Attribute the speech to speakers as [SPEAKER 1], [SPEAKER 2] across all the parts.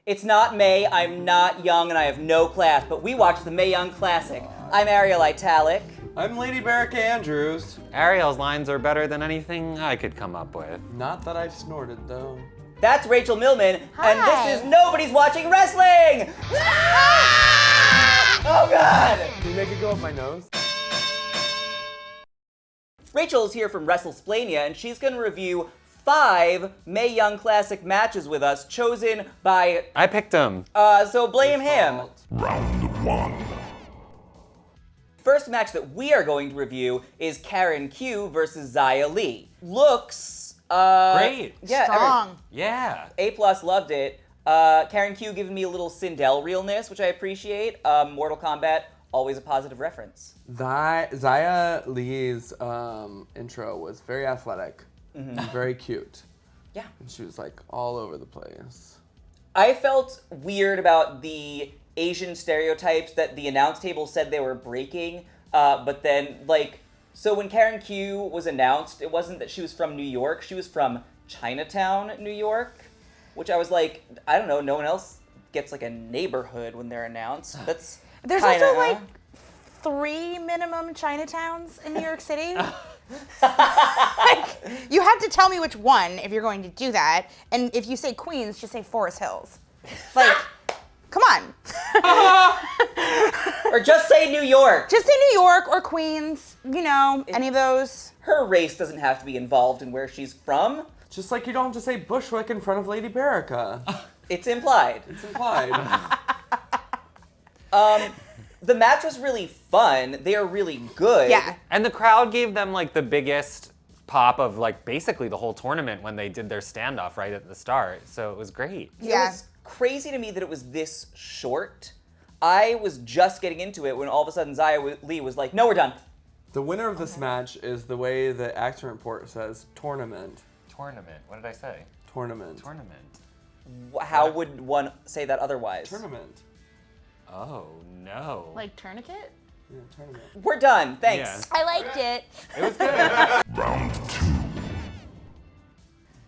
[SPEAKER 1] It's not May, I'm not young, and I have no class, but we watched the Mae Young Classic. I'm Ariel Italic.
[SPEAKER 2] I'm Lady Barrick Andrews.
[SPEAKER 3] Ariel's lines are better than anything I could come up with.
[SPEAKER 2] Not that I've snorted, though.
[SPEAKER 1] That's Rachel Millman,
[SPEAKER 4] Hi.
[SPEAKER 1] and this is Nobody's Watching Wrestling! Oh God!
[SPEAKER 2] Can you make it go up my nose?
[SPEAKER 1] Rachel's here from WrestleSplania, and she's gonna review 5 Mae Young Classic matches with us, chosen by,
[SPEAKER 3] I picked him.
[SPEAKER 1] so blame him.
[SPEAKER 5] Round 1.
[SPEAKER 1] First match that we are going to review is Karen Q versus Xia Li. Looks,
[SPEAKER 3] Great.
[SPEAKER 1] Yeah,
[SPEAKER 4] Strong.
[SPEAKER 3] Yeah.
[SPEAKER 1] A+, loved it. Karen Q giving me a little Sindel realness, which I appreciate. Mortal Kombat, always a positive reference.
[SPEAKER 2] Xia Li's intro was very athletic and very cute.
[SPEAKER 1] Yeah.
[SPEAKER 2] And she was like all over the place.
[SPEAKER 1] I felt weird about the Asian stereotypes that the announce table said they were breaking, but then, like, so when Karen Q was announced, it wasn't that she was from New York, she was from Chinatown, New York, which I was like, I don't know, no one else gets, like, a neighborhood when they're announced. That's
[SPEAKER 4] There's
[SPEAKER 1] kinda,
[SPEAKER 4] also like 3 minimum Chinatowns in New York City. Like, you have to tell me which one if you're going to do that. And if you say Queens, just say Forest Hills. Like, come on.
[SPEAKER 1] Or just say New York.
[SPEAKER 4] Just say New York or Queens, you know, any of those.
[SPEAKER 1] Her race doesn't have to be involved in where she's from.
[SPEAKER 2] Just like you don't have to say Bushwick in front of Lady Barrica.
[SPEAKER 1] It's implied.
[SPEAKER 2] It's implied.
[SPEAKER 1] The match was really fun. They are really good.
[SPEAKER 4] Yeah.
[SPEAKER 3] And the crowd gave them like the biggest pop of like basically the whole tournament when they did their standoff right at the start. So it was great.
[SPEAKER 1] It
[SPEAKER 4] Yeah.
[SPEAKER 1] was crazy to me that it was this short. I was just getting into it when all of a sudden Xia Li was like, no, we're done.
[SPEAKER 2] The winner of this match is the way the action report says tournament.
[SPEAKER 3] Tournament. What did I say?
[SPEAKER 2] Tournament.
[SPEAKER 3] Tournament.
[SPEAKER 1] How would one say that otherwise?
[SPEAKER 2] Tournament.
[SPEAKER 3] Oh no.
[SPEAKER 4] Like tourniquet?
[SPEAKER 2] Yeah, tournament.
[SPEAKER 1] We're done. Thanks.
[SPEAKER 3] Yeah.
[SPEAKER 4] I liked it.
[SPEAKER 3] It was good.
[SPEAKER 5] Round 2.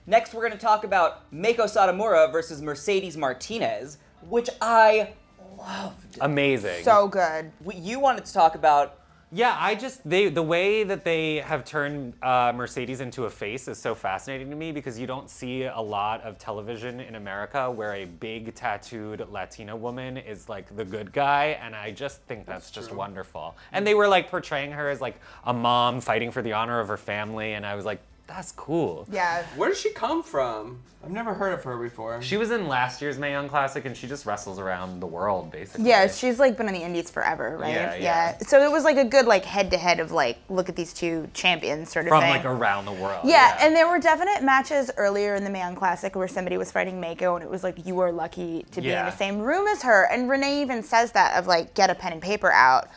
[SPEAKER 1] Next, we're going to talk about Mako Satomura versus Mercedes Martinez, which I loved.
[SPEAKER 3] Amazing.
[SPEAKER 4] So good.
[SPEAKER 1] You wanted to talk about.
[SPEAKER 3] Yeah, the way that they have turned Mercedes into a face is so fascinating to me because you don't see a lot of television in America where a big tattooed Latina woman is like the good guy, and I just think that's just wonderful. And they were like portraying her as like a mom fighting for the honor of her family, and I was like, that's cool.
[SPEAKER 4] Yeah.
[SPEAKER 2] Where does she come from? I've never heard of her before.
[SPEAKER 3] She was in last year's Mae Young Classic, and she just wrestles around the world, basically.
[SPEAKER 4] Yeah, she's like been in the Indies forever, right?
[SPEAKER 3] Yeah.
[SPEAKER 4] So it was like a good like head-to-head of like, look at these two champions sort of
[SPEAKER 3] From
[SPEAKER 4] thing.
[SPEAKER 3] like around the world.
[SPEAKER 4] Yeah, and there were definite matches earlier in the Mae Young Classic where somebody was fighting Mako, and it was like, you are lucky to be in the same room as her. And Renee even says that of like, get a pen and paper out.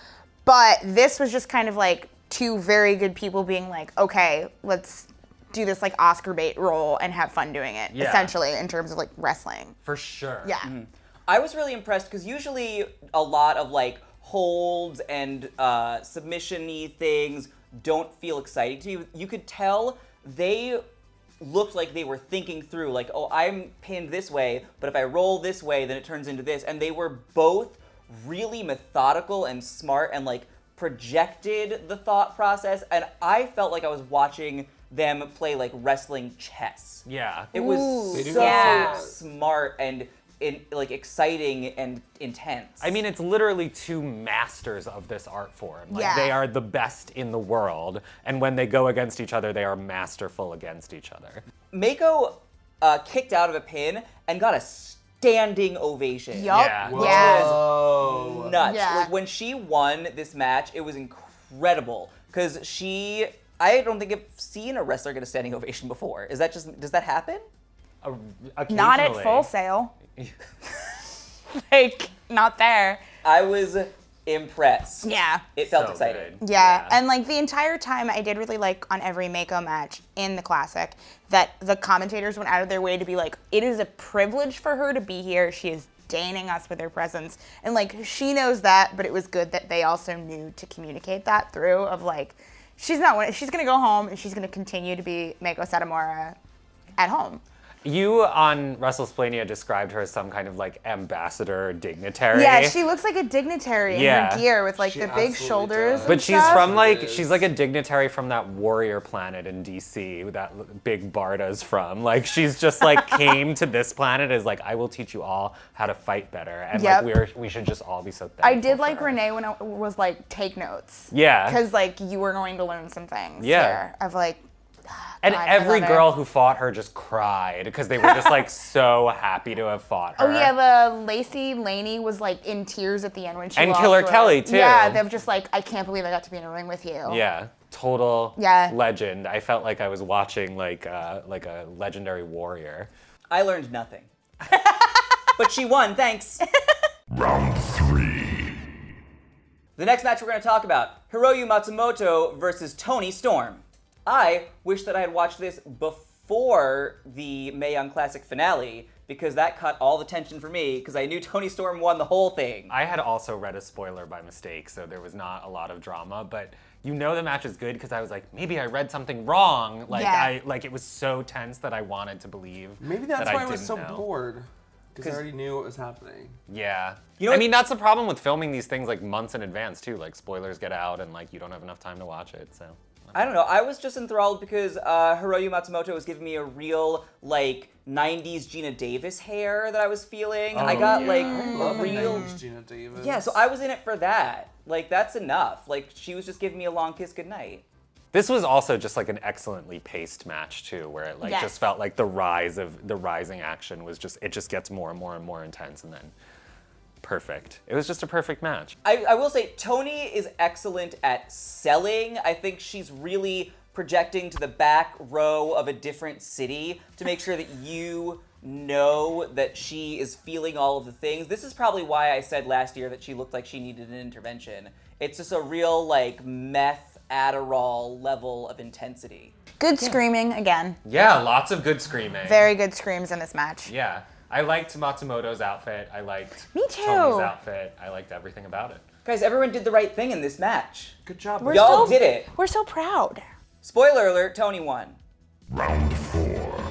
[SPEAKER 4] But this was just kind of like 2 very good people being like, okay, let's do this like Oscar bait role and have fun doing it, essentially, in terms of like wrestling.
[SPEAKER 3] For sure.
[SPEAKER 4] Yeah.
[SPEAKER 1] Mm-hmm. I was really impressed because usually a lot of like holds and submission-y things don't feel exciting to you. You could tell they looked like they were thinking through, like, oh, I'm pinned this way, but if I roll this way, then it turns into this. And they were both really methodical and smart and like projected the thought process. And I felt like I was watching them play like wrestling chess.
[SPEAKER 3] Yeah.
[SPEAKER 1] It was
[SPEAKER 2] They do
[SPEAKER 1] so
[SPEAKER 2] that.
[SPEAKER 1] smart and like exciting and intense.
[SPEAKER 3] I mean, it's literally 2 masters of this art form. Like,
[SPEAKER 4] Yeah.
[SPEAKER 3] they are the best in the world, and when they go against each other, they are masterful against each other.
[SPEAKER 1] Mako kicked out of a pin and got a standing ovation.
[SPEAKER 4] Yup.
[SPEAKER 3] Yeah.
[SPEAKER 4] Yeah.
[SPEAKER 2] Whoa.
[SPEAKER 1] Nuts.
[SPEAKER 4] Yeah.
[SPEAKER 1] Like when she won this match, it was incredible because I don't think I've seen a wrestler get a standing ovation before. Does that happen?
[SPEAKER 4] Not at
[SPEAKER 3] Occasionally.
[SPEAKER 4] Full Sail. Like, not there.
[SPEAKER 1] I was impressed.
[SPEAKER 4] Yeah.
[SPEAKER 1] It felt
[SPEAKER 3] So
[SPEAKER 1] exciting.
[SPEAKER 3] good.
[SPEAKER 4] Yeah, and like the entire time, I did really like on every Mako match in the Classic that the commentators went out of their way to be like, it is a privilege for her to be here. She is deigning us with her presence. And like, she knows that, but it was good that they also knew to communicate that through of like, She's not winning. She's gonna go home and she's gonna continue to be Mako Satomura at home.
[SPEAKER 3] You on WrestleSplania described her as some kind of like ambassador dignitary.
[SPEAKER 4] Yeah, she looks like a dignitary in her gear with like
[SPEAKER 2] She
[SPEAKER 4] the big
[SPEAKER 2] absolutely
[SPEAKER 4] shoulders.
[SPEAKER 2] does.
[SPEAKER 4] and
[SPEAKER 3] But she's
[SPEAKER 4] stuff.
[SPEAKER 3] from like
[SPEAKER 2] is.
[SPEAKER 3] she's like a dignitary from that warrior planet in DC that Big Barda's from. Like she's just like came to this planet as like I will teach you all how to fight better, and
[SPEAKER 4] Yep.
[SPEAKER 3] like we should just all be so thankful.
[SPEAKER 4] I did
[SPEAKER 3] for
[SPEAKER 4] like
[SPEAKER 3] her.
[SPEAKER 4] Renee when I was like, take notes.
[SPEAKER 3] Yeah.
[SPEAKER 4] Because like you were going to learn some things
[SPEAKER 3] Yeah.
[SPEAKER 4] here of like.
[SPEAKER 3] And
[SPEAKER 4] God, I
[SPEAKER 3] every
[SPEAKER 4] love her.
[SPEAKER 3] girl who fought her just cried because they were just like so happy to have fought her.
[SPEAKER 4] Oh yeah, the Lacey Laney was like in tears at the end when she
[SPEAKER 3] And
[SPEAKER 4] lost
[SPEAKER 3] Killer
[SPEAKER 4] to her.
[SPEAKER 3] Kelly, too.
[SPEAKER 4] Yeah, they were just like, I can't believe I got to be in a ring with you.
[SPEAKER 3] Yeah, total
[SPEAKER 4] Yeah.
[SPEAKER 3] legend. I felt like I was watching like a legendary warrior.
[SPEAKER 1] I learned nothing. But she won, thanks.
[SPEAKER 5] Round 3.
[SPEAKER 1] The next match we're going to talk about, Hiroyu Matsumoto versus Toni Storm. I wish that I had watched this before the Mae Young Classic finale, because that cut all the tension for me, because I knew Toni Storm won the whole thing.
[SPEAKER 3] I had also read a spoiler by mistake, so there was not a lot of drama, but you know the match is good because I was like, maybe I read something wrong. Like
[SPEAKER 4] Yeah.
[SPEAKER 3] it was so tense that I wanted to believe.
[SPEAKER 2] Maybe that's
[SPEAKER 3] that
[SPEAKER 2] why I was
[SPEAKER 3] didn't
[SPEAKER 2] so
[SPEAKER 3] know.
[SPEAKER 2] bored. Because I already knew what was happening.
[SPEAKER 3] Yeah.
[SPEAKER 1] You know
[SPEAKER 3] I
[SPEAKER 1] what-
[SPEAKER 3] mean, that's the problem with filming these things like months in advance too. Like spoilers get out and like you don't have enough time to watch it, so.
[SPEAKER 1] I don't know. I was just enthralled because Hiroyu Matsumoto was giving me a real, like, 90s Gina Davis hair that I was feeling. I got, like,
[SPEAKER 2] Love
[SPEAKER 1] a real...
[SPEAKER 2] Gina Davis.
[SPEAKER 1] Yeah, so I was in it for that. Like, that's enough. Like, she was just giving me a long kiss goodnight.
[SPEAKER 3] This was also just like an excellently paced match too, where it like
[SPEAKER 4] Yes.
[SPEAKER 3] just felt like the rising action was just, it just gets more and more and more intense and then perfect. It was just a perfect match.
[SPEAKER 1] I will say, Toni is excellent at selling. I think she's really projecting to the back row of a different city to make sure that you know that she is feeling all of the things. This is probably why I said last year that she looked like she needed an intervention. It's just a real, like, meth Adderall level of intensity.
[SPEAKER 4] Good screaming again.
[SPEAKER 3] Yeah, lots of good screaming.
[SPEAKER 4] Very good screams in this match.
[SPEAKER 3] Yeah. I liked Matsumoto's outfit. I liked
[SPEAKER 4] Me too.
[SPEAKER 3] Tony's outfit. I liked everything about it.
[SPEAKER 1] Guys, everyone did the right thing in this match.
[SPEAKER 2] Good job.
[SPEAKER 4] We're
[SPEAKER 1] Y'all
[SPEAKER 4] so-
[SPEAKER 1] did it.
[SPEAKER 4] We're so proud.
[SPEAKER 1] Spoiler alert, Toni won.
[SPEAKER 5] Round 4.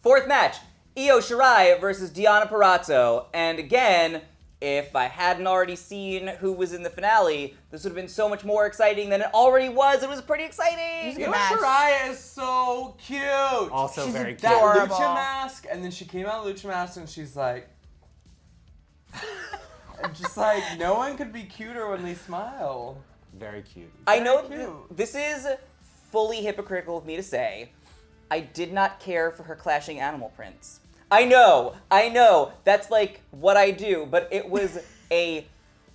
[SPEAKER 1] Fourth match, Io Shirai versus Dianna Pareto. And again, if I hadn't already seen who was in the finale, this would have been so much more exciting than it already was. It was pretty exciting.
[SPEAKER 2] You know,
[SPEAKER 4] match.
[SPEAKER 2] Shirai is so cute.
[SPEAKER 3] Also
[SPEAKER 4] She's
[SPEAKER 3] very cute.
[SPEAKER 2] That
[SPEAKER 4] adorable.
[SPEAKER 2] lucha mask, and then she came out of lucha mask, and she's like, and just like no one could be cuter when they smile.
[SPEAKER 3] Very cute.
[SPEAKER 1] I know
[SPEAKER 2] Very cute.
[SPEAKER 1] this is fully hypocritical of me to say. I did not care for her clashing animal prints. I know, that's like what I do, but it was a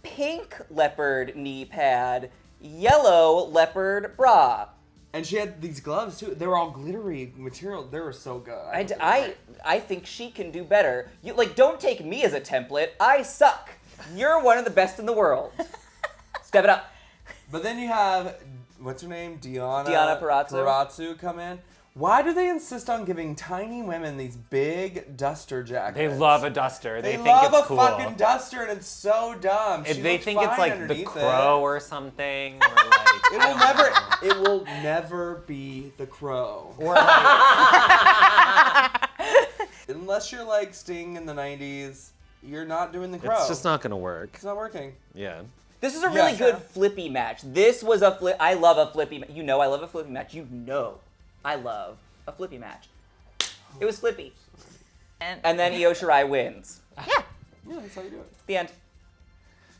[SPEAKER 1] pink leopard knee pad, yellow leopard bra.
[SPEAKER 2] And she had these gloves too. They were all glittery material. They were so good.
[SPEAKER 1] I think she can do better. You like, don't take me as a template. I suck. You're one of the best in the world. Step it up.
[SPEAKER 2] But then you have what's her name, Dianna
[SPEAKER 1] Pareto.
[SPEAKER 2] Pareto come in. Why do they insist on giving tiny women these big duster jackets?
[SPEAKER 3] They love a duster.
[SPEAKER 2] They
[SPEAKER 3] think
[SPEAKER 2] love
[SPEAKER 3] it's
[SPEAKER 2] a
[SPEAKER 3] cool.
[SPEAKER 2] fucking duster, and it's so dumb.
[SPEAKER 3] If
[SPEAKER 2] She
[SPEAKER 3] they
[SPEAKER 2] looks
[SPEAKER 3] think it's
[SPEAKER 2] fine
[SPEAKER 3] like the
[SPEAKER 2] underneath
[SPEAKER 3] crow
[SPEAKER 2] it.
[SPEAKER 3] or something, or like
[SPEAKER 2] It will never be the crow.
[SPEAKER 3] or like
[SPEAKER 2] Unless you're like Sting in the 90s, you're not doing the crow.
[SPEAKER 3] it's just not gonna work.
[SPEAKER 2] It's not working.
[SPEAKER 3] Yeah.
[SPEAKER 1] This is a really
[SPEAKER 2] Yeah,
[SPEAKER 1] good
[SPEAKER 2] sure.
[SPEAKER 1] flippy match. This was a flip. I love a flippy match. You know I love a flippy match. You know I love a flippy match. It was flippy. And then Io Shirai wins.
[SPEAKER 4] Yeah.
[SPEAKER 2] Yeah, that's how you do it.
[SPEAKER 1] The end.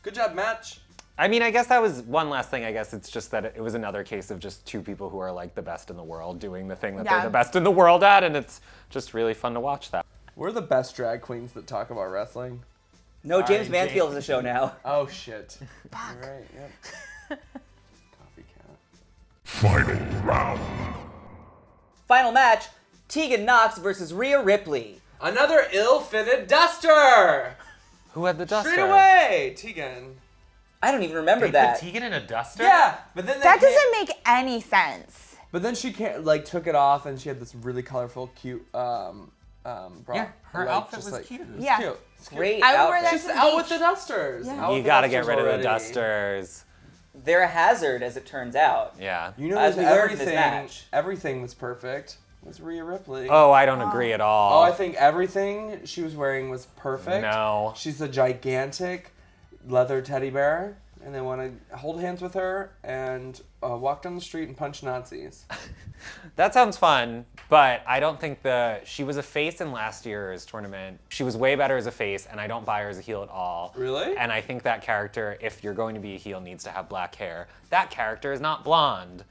[SPEAKER 2] Good job, match.
[SPEAKER 3] I mean, I guess that was one last thing. I guess it's just that it was another case of just two people who are like the best in the world doing the thing that
[SPEAKER 4] Yeah.
[SPEAKER 3] they're the best in the world at, and it's just really fun to watch that.
[SPEAKER 2] We're the best drag queens that talk about wrestling.
[SPEAKER 1] No, James
[SPEAKER 3] Sorry,
[SPEAKER 1] Mansfield
[SPEAKER 3] James.
[SPEAKER 1] is a show now.
[SPEAKER 2] Oh shit. You're right. Yep. Copycat.
[SPEAKER 5] Final round.
[SPEAKER 1] Final match, Tegan Knox versus Rhea Ripley.
[SPEAKER 2] Another ill-fitted duster.
[SPEAKER 3] Who had the duster?
[SPEAKER 2] Straight away, Tegan.
[SPEAKER 1] I don't even remember
[SPEAKER 3] They
[SPEAKER 1] that.
[SPEAKER 3] put Tegan in a duster?
[SPEAKER 2] Yeah, but then they
[SPEAKER 4] That
[SPEAKER 2] can't-
[SPEAKER 4] doesn't make any sense.
[SPEAKER 2] But then she can't like took it off, and she had this really colorful, cute bra.
[SPEAKER 3] Yeah, her outfit
[SPEAKER 2] just,
[SPEAKER 3] was cute.
[SPEAKER 2] It was
[SPEAKER 4] Yeah.
[SPEAKER 2] cute. It's cute.
[SPEAKER 1] Great
[SPEAKER 4] I would wear
[SPEAKER 1] outfit.
[SPEAKER 4] that
[SPEAKER 2] She's
[SPEAKER 4] to the
[SPEAKER 2] out
[SPEAKER 4] beach.
[SPEAKER 2] with the dusters.
[SPEAKER 4] Yeah.
[SPEAKER 2] Out
[SPEAKER 3] You
[SPEAKER 2] with
[SPEAKER 3] gotta
[SPEAKER 2] the
[SPEAKER 3] get
[SPEAKER 2] dusters
[SPEAKER 3] rid of the
[SPEAKER 2] already.
[SPEAKER 3] dusters.
[SPEAKER 1] they're a hazard, as it turns out.
[SPEAKER 3] Yeah.
[SPEAKER 2] You know,
[SPEAKER 1] As we learned in this
[SPEAKER 2] everything,
[SPEAKER 1] match.
[SPEAKER 2] everything was perfect. Was Rhea Ripley.
[SPEAKER 3] Oh, I don't agree at all.
[SPEAKER 2] Oh, I think everything she was wearing was perfect.
[SPEAKER 3] No.
[SPEAKER 2] She's a gigantic leather teddy bear, and they want to hold hands with her and walk down the street and punch Nazis.
[SPEAKER 3] That sounds fun, but I don't think she was a face in last year's tournament. She was way better as a face, and I don't buy her as a heel at all.
[SPEAKER 2] Really?
[SPEAKER 3] And I think that character, if you're going to be a heel, needs to have black hair. That character is not blonde.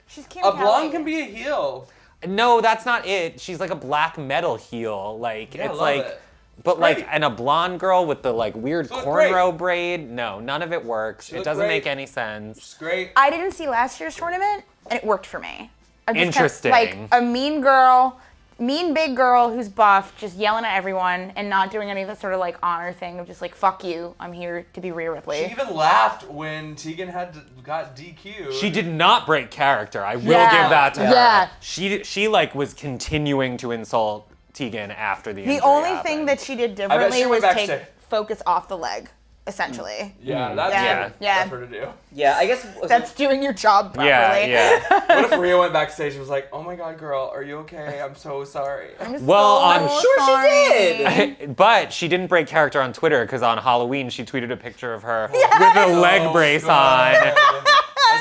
[SPEAKER 4] She's Kim
[SPEAKER 2] A
[SPEAKER 4] Kelly.
[SPEAKER 2] blonde can be a heel.
[SPEAKER 3] No, that's not it. She's like a black metal heel. Like
[SPEAKER 2] Yeah, I
[SPEAKER 3] it's
[SPEAKER 2] love
[SPEAKER 3] like,
[SPEAKER 2] it.
[SPEAKER 3] but
[SPEAKER 2] great.
[SPEAKER 3] like, and a blonde girl with the like weird
[SPEAKER 2] She looked
[SPEAKER 3] cornrow braid. No, none of it works.
[SPEAKER 2] She
[SPEAKER 3] It
[SPEAKER 2] looked
[SPEAKER 3] doesn't make
[SPEAKER 2] great.
[SPEAKER 3] any sense.
[SPEAKER 2] It's great.
[SPEAKER 4] I didn't see last year's tournament, and it worked for me. I just
[SPEAKER 3] Interesting.
[SPEAKER 4] Kept, like a mean big girl who's buff, just yelling at everyone and not doing any of the sort of like honor thing of just like, fuck you, I'm here to be Rhea Ripley.
[SPEAKER 2] She even laughed when Tegan got DQ'd.
[SPEAKER 3] She did not break character. I will
[SPEAKER 4] Yeah.
[SPEAKER 3] give that to her.
[SPEAKER 4] Yeah.
[SPEAKER 3] She like was continuing to insult Tegan after the injury
[SPEAKER 4] The only
[SPEAKER 3] happened.
[SPEAKER 4] thing that she did
[SPEAKER 2] she
[SPEAKER 4] differently
[SPEAKER 2] went
[SPEAKER 4] was
[SPEAKER 2] backstage.
[SPEAKER 4] focus off the leg, essentially.
[SPEAKER 2] Yeah, that's
[SPEAKER 4] Yeah.
[SPEAKER 2] what
[SPEAKER 4] Yeah.
[SPEAKER 2] for her to do.
[SPEAKER 1] Yeah, I guess.
[SPEAKER 4] That's doing your job properly.
[SPEAKER 3] Yeah.
[SPEAKER 2] What if Rhea went backstage and was like, "Oh my God, girl, are you okay? I'm so sorry."
[SPEAKER 4] I'm
[SPEAKER 3] Well,
[SPEAKER 4] so
[SPEAKER 3] I'm
[SPEAKER 1] sure she
[SPEAKER 4] sorry.
[SPEAKER 1] did.
[SPEAKER 3] But she didn't break character on Twitter because on Halloween she tweeted a picture of her with a leg brace on,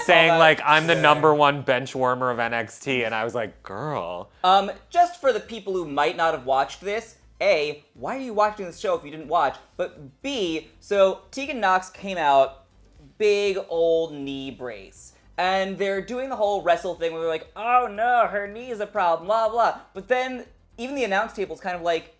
[SPEAKER 3] saying like, "I'm the #1 bench warmer of NXT," and I was like, "Girl."
[SPEAKER 1] Just for the people who might not have watched this, A, why are you watching this show if you didn't watch? But B, so Tegan Knox came out, big old knee brace. And they're doing the whole wrestle thing where they're like, oh no, her knee is a problem, blah, blah. But then even the announce table's kind of like,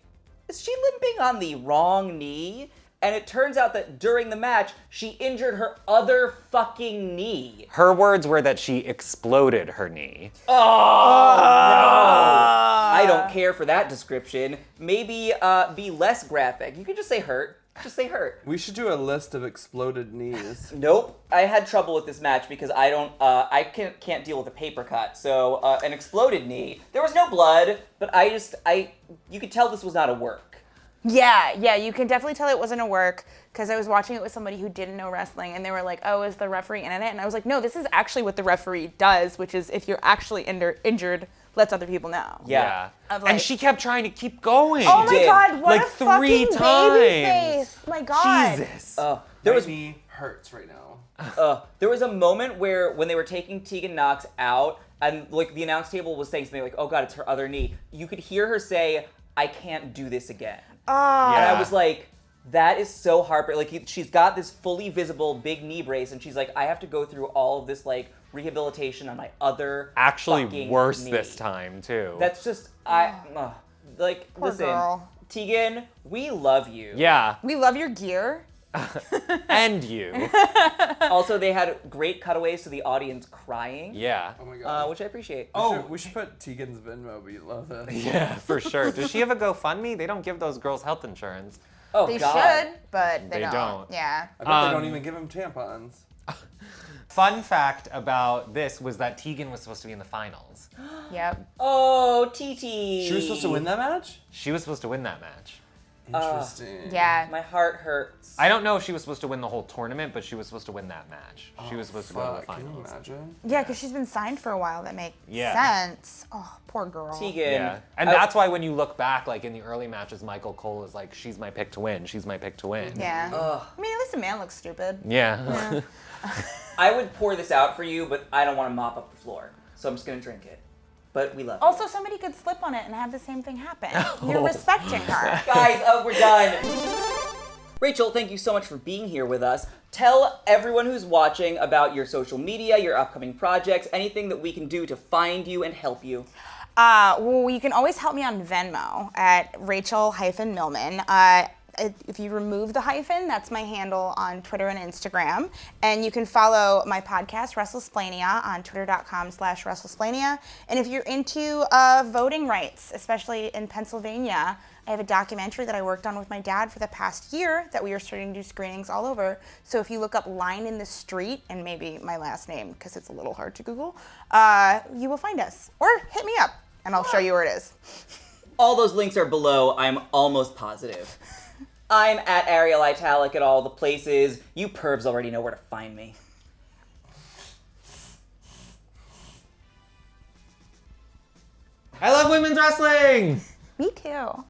[SPEAKER 1] is she limping on the wrong knee? And it turns out that during the match, she injured her other fucking knee.
[SPEAKER 3] Her words were that she exploded her knee.
[SPEAKER 1] I don't care for that description. Maybe be less graphic. You could just say hurt. Just say hurt.
[SPEAKER 2] We should do a list of exploded knees.
[SPEAKER 1] Nope. I had trouble with this match because I can't deal with a paper cut. So an exploded knee. There was no blood, but you could tell this was not a work.
[SPEAKER 4] Yeah, you can definitely tell it wasn't a work because I was watching it with somebody who didn't know wrestling and they were like, oh, is the referee in it? And I was like, no, this is actually what the referee does, which is if you're actually injured, lets other people know.
[SPEAKER 1] Yeah.
[SPEAKER 4] Of, like-
[SPEAKER 3] And she kept trying to keep going.
[SPEAKER 4] Oh my
[SPEAKER 1] did.
[SPEAKER 4] God, what
[SPEAKER 3] Like
[SPEAKER 4] a
[SPEAKER 3] 3
[SPEAKER 4] fucking baby
[SPEAKER 3] times.
[SPEAKER 4] face. My God.
[SPEAKER 3] Jesus.
[SPEAKER 1] There was
[SPEAKER 2] My knee hurts right now.
[SPEAKER 1] there was a moment where when they were taking Tegan Knox out and like the announce table was saying something like, oh God, it's her other knee. You could hear her say, I can't do this again. And I was like, that is so heartbreaking. Like she's got this fully visible big knee brace and she's like, I have to go through all of this like rehabilitation on my other
[SPEAKER 3] Actually
[SPEAKER 1] fucking
[SPEAKER 3] worse
[SPEAKER 1] knee.
[SPEAKER 3] this time too.
[SPEAKER 1] That's just, listen,
[SPEAKER 4] girl.
[SPEAKER 1] Tegan, we love you.
[SPEAKER 3] Yeah,
[SPEAKER 4] We love your gear.
[SPEAKER 3] and you.
[SPEAKER 1] Also, they had great cutaways to the audience crying.
[SPEAKER 3] Yeah.
[SPEAKER 2] Oh my God.
[SPEAKER 1] Which I appreciate.
[SPEAKER 2] We should put Tegan's Venmo. We love that.
[SPEAKER 3] Yeah, for sure. Does she have a GoFundMe? They don't give those girls health insurance.
[SPEAKER 1] Oh,
[SPEAKER 4] They
[SPEAKER 1] God.
[SPEAKER 4] should, but they
[SPEAKER 3] They
[SPEAKER 4] don't.
[SPEAKER 3] don't.
[SPEAKER 4] Yeah.
[SPEAKER 2] I bet they don't even give him tampons.
[SPEAKER 3] Fun fact about this was that Tegan was supposed to be in the finals.
[SPEAKER 4] Yep.
[SPEAKER 1] Oh, TT.
[SPEAKER 2] She was supposed to win that match?
[SPEAKER 3] She was supposed to win that match.
[SPEAKER 2] Interesting.
[SPEAKER 4] Yeah.
[SPEAKER 1] My heart hurts.
[SPEAKER 3] I don't know if she was supposed to win the whole tournament, but she was supposed to win that match. She was supposed to go to the
[SPEAKER 2] Fuck, can you
[SPEAKER 3] finals.
[SPEAKER 2] imagine?
[SPEAKER 4] Yeah, because she's been signed for a while. That makes
[SPEAKER 3] Yeah.
[SPEAKER 4] sense. Oh, poor girl.
[SPEAKER 1] Tegan.
[SPEAKER 3] Yeah, and that's why when you look back, like in the early matches, Michael Cole is like, "She's my pick to win. She's my pick to win."
[SPEAKER 4] Yeah.
[SPEAKER 1] Ugh.
[SPEAKER 4] I mean, at least the man looks stupid.
[SPEAKER 3] Yeah.
[SPEAKER 1] I would pour this out for you, but I don't want to mop up the floor. So I'm just going to drink it. But we love you.
[SPEAKER 4] Also, somebody could slip on it and have the same thing happen. You're respecting her.
[SPEAKER 1] Guys, we're done. Rachel, thank you so much for being here with us. Tell everyone who's watching about your social media, your upcoming projects, anything that we can do to find you and help you.
[SPEAKER 4] Well, you can always help me on Venmo at Rachel-Millman. If you remove the hyphen, that's my handle on Twitter and Instagram. And you can follow my podcast, WrestleSplania, on twitter.com/WrestleSplania. And if you're into voting rights, especially in Pennsylvania, I have a documentary that I worked on with my dad for the past year that we are starting to do screenings all over. So if you look up Line in the Street, and maybe my last name, because it's a little hard to Google, you will find us. Or hit me up, and I'll show you where it is.
[SPEAKER 1] All those links are below, I'm almost positive. I'm at Ariel Italic at all the places. You pervs already know where to find me.
[SPEAKER 3] I love women's wrestling!
[SPEAKER 4] Me too.